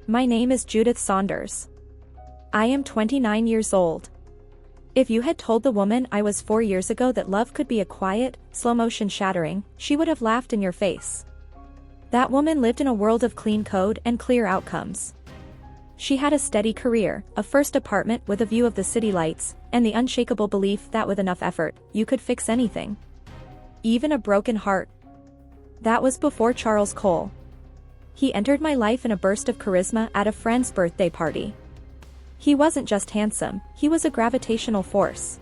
My name is Judith Saunders. I am 29 years old. If you had told the woman I was 4 years ago that love could be a quiet, slow-motion shattering, she would have laughed in your face. That woman lived in a world of clean code and clear outcomes. She had a steady career, a first apartment with a view of the city lights, and the unshakable belief that with enough effort, you could fix anything. Even a broken heart. That was before Charles Cole. He entered my life in a burst of charisma at a friend's birthday party. He wasn't just handsome, he was a gravitational force.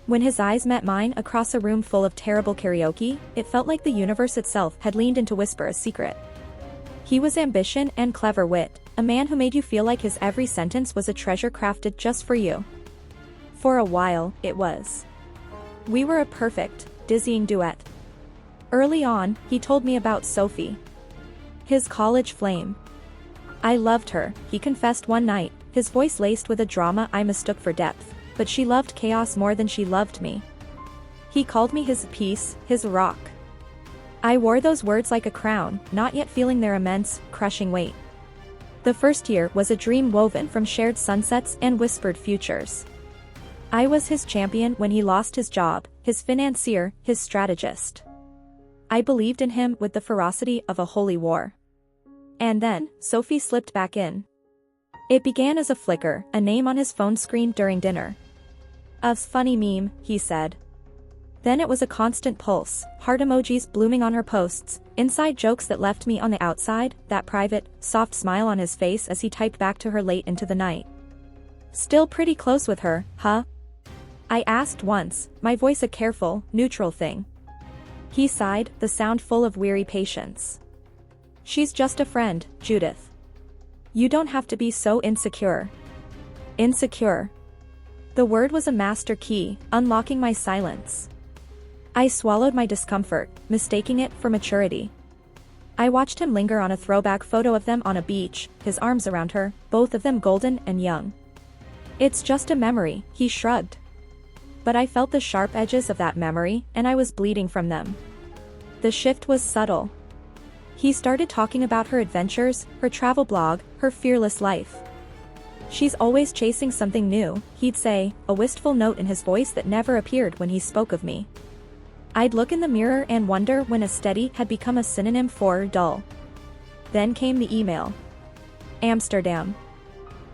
When his eyes met mine across a room full of terrible karaoke, it felt like the universe itself had leaned in to whisper a secret. He was ambition and clever wit, a man who made you feel like his every sentence was a treasure crafted just for you. For a while, it was. We were a perfect, dizzying duet. Early on, he told me about Sophie. His college flame. I loved her, he confessed one night, his voice laced with a drama I mistook for depth, but she loved chaos more than she loved me. He called me his peace, his rock. I wore those words like a crown, not yet feeling their immense, crushing weight. The first year was a dream woven from shared sunsets and whispered futures. I was his champion when he lost his job, his financier, his strategist. I believed in him with the ferocity of a holy war. And then, Sophie slipped back in. It began as a flicker, a name on his phone screen during dinner. A funny meme, he said. Then it was a constant pulse, heart emojis blooming on her posts, inside jokes that left me on the outside, that private, soft smile on his face as he typed back to her late into the night. Still pretty close with her, huh? I asked once, my voice a careful, neutral thing. He sighed, the sound full of weary patience. She's just a friend, Judith. You don't have to be so insecure. Insecure. The word was a master key, unlocking my silence. I swallowed my discomfort, mistaking it for maturity. I watched him linger on a throwback photo of them on a beach, his arms around her, both of them golden and young. It's just a memory, he shrugged. But I felt the sharp edges of that memory, and I was bleeding from them. The shift was subtle. He started talking about her adventures, her travel blog, her fearless life. She's always chasing something new, he'd say, a wistful note in his voice that never appeared when he spoke of me. I'd look in the mirror and wonder when a steady had become a synonym for dull. Then came the email. Amsterdam.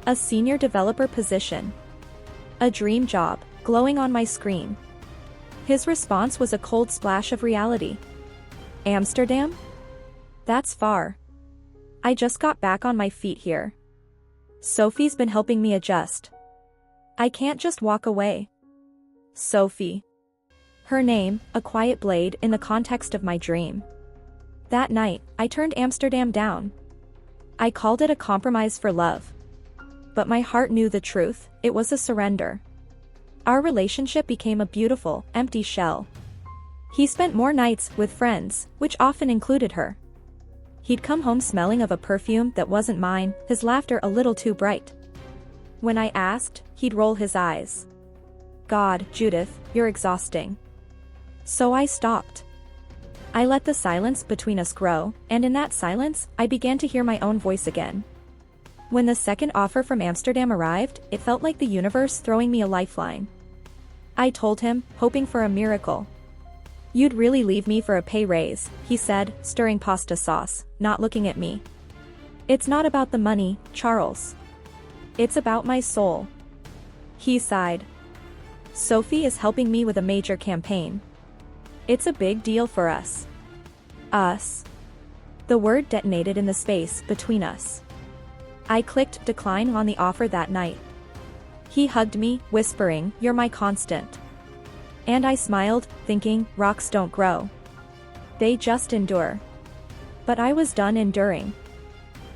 A senior developer position. A dream job, glowing on my screen. His response was a cold splash of reality. Amsterdam? That's far. I just got back on my feet here. Sophie's been helping me adjust. I can't just walk away. Sophie. Her name, a quiet blade in the context of my dream. That night, I turned Amsterdam down. I called it a compromise for love. But my heart knew the truth, it was a surrender. Our relationship became a beautiful, empty shell. He spent more nights with friends, which often included her. He'd come home smelling of a perfume that wasn't mine, his laughter a little too bright. When I asked, he'd roll his eyes. God, Judith, you're exhausting. So I stopped. I let the silence between us grow, and in that silence, I began to hear my own voice again. When the second offer from Amsterdam arrived, it felt like the universe throwing me a lifeline. I told him, hoping for a miracle. You'd really leave me for a pay raise, he said, stirring pasta sauce, not looking at me. It's not about the money, Charles. It's about my soul. He sighed. Sophie is helping me with a major campaign. It's a big deal for us. Us. The word detonated in the space between us. I clicked decline on the offer that night. He hugged me, whispering, "You're my constant." And I smiled, thinking, rocks don't grow. They just endure. But I was done enduring.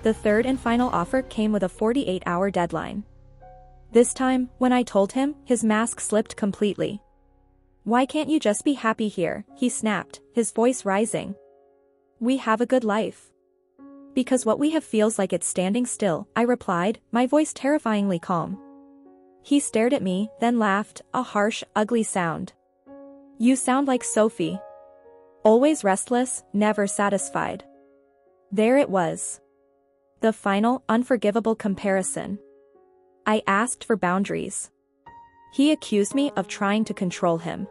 The third and final offer came with a 48-hour deadline. This time, when I told him, his mask slipped completely. Why can't you just be happy here, he snapped, his voice rising. We have a good life. Because what we have feels like it's standing still, I replied, my voice terrifyingly calm. He stared at me, then laughed, a harsh, ugly sound. You sound like Sophie. Always restless, never satisfied. There it was. The final, unforgivable comparison. I asked for boundaries. He accused me of trying to control him.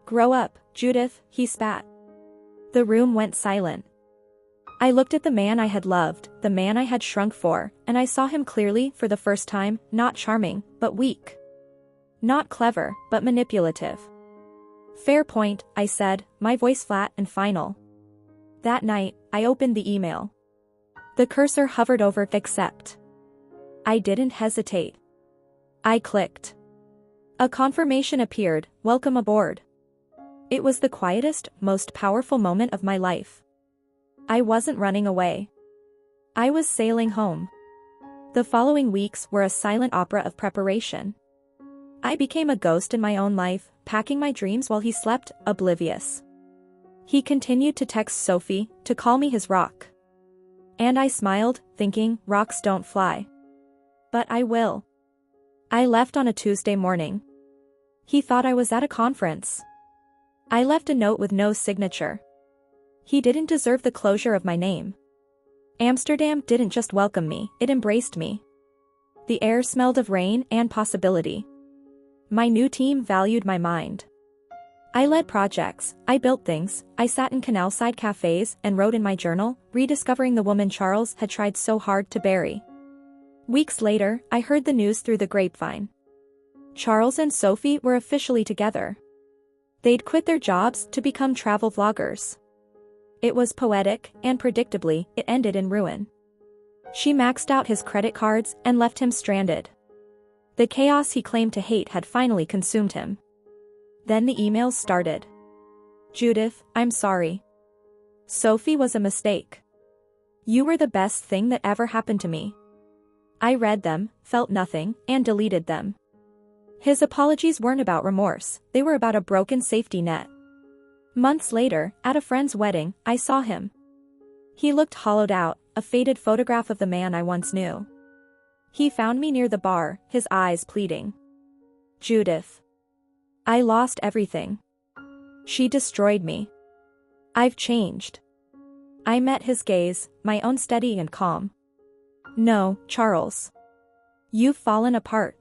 Grow up, Judith, he spat. The room went silent. I looked at the man I had loved, the man I had shrunk for, and I saw him clearly for the first time, not charming, but weak. Not clever, but manipulative. Fair point, I said, my voice flat and final. That night, I opened the email. The cursor hovered over accept. I didn't hesitate. I clicked. A confirmation appeared, welcome aboard. It was the quietest, most powerful moment of my life. I wasn't running away. I was sailing home. The following weeks were a silent opera of preparation. I became a ghost in my own life, packing my dreams while he slept, oblivious. He continued to text Sophie, to call me his rock. And I smiled, thinking, rocks don't fly. But I will. I left on a Tuesday morning. He thought I was at a conference. I left a note with no signature. He didn't deserve the closure of my name. Amsterdam didn't just welcome me, it embraced me. The air smelled of rain and possibility. My new team valued my mind. I led projects, I built things, I sat in canal-side cafes and wrote in my journal, rediscovering the woman Charles had tried so hard to bury. Weeks later, I heard the news through the grapevine. Charles and Sophie were officially together. They'd quit their jobs to become travel vloggers. It was poetic, and predictably, it ended in ruin. She maxed out his credit cards and left him stranded. The chaos he claimed to hate had finally consumed him. Then the emails started. Judith, I'm sorry. Sophie was a mistake. You were the best thing that ever happened to me. I read them, felt nothing, and deleted them. His apologies weren't about remorse, they were about a broken safety net. Months later, at a friend's wedding, I saw him. He looked hollowed out, a faded photograph of the man I once knew. He found me near the bar, his eyes pleading. Judith. I lost everything. She destroyed me. I've changed. I met his gaze, my own steady and calm. No, Charles. You've fallen apart.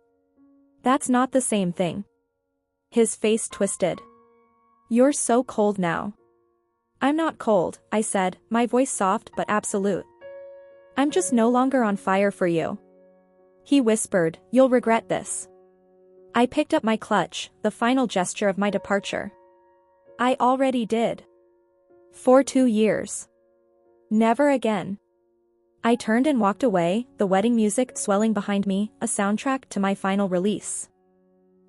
That's not the same thing. His face twisted. You're so cold now. I'm not cold, I said, my voice soft but absolute. I'm just no longer on fire for you. He whispered, you'll regret this. I picked up my clutch, the final gesture of my departure. I already did. For 2 years. Never again. I turned and walked away, the wedding music swelling behind me, a soundtrack to my final release.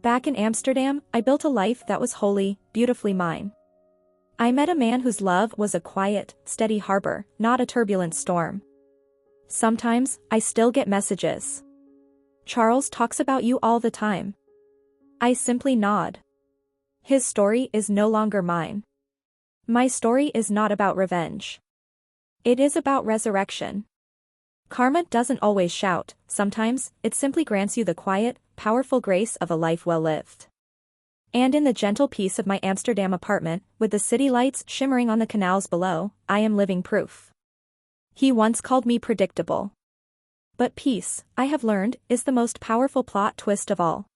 Back in Amsterdam, I built a life that was wholly, beautifully mine. I met a man whose love was a quiet, steady harbor, not a turbulent storm. Sometimes, I still get messages. Charles talks about you all the time. I simply nod. His story is no longer mine. My story is not about revenge. It is about resurrection. Karma doesn't always shout, sometimes, it simply grants you the quiet, powerful grace of a life well lived. And in the gentle peace of my Amsterdam apartment, with the city lights shimmering on the canals below, I am living proof. He once called me predictable. But peace, I have learned, is the most powerful plot twist of all.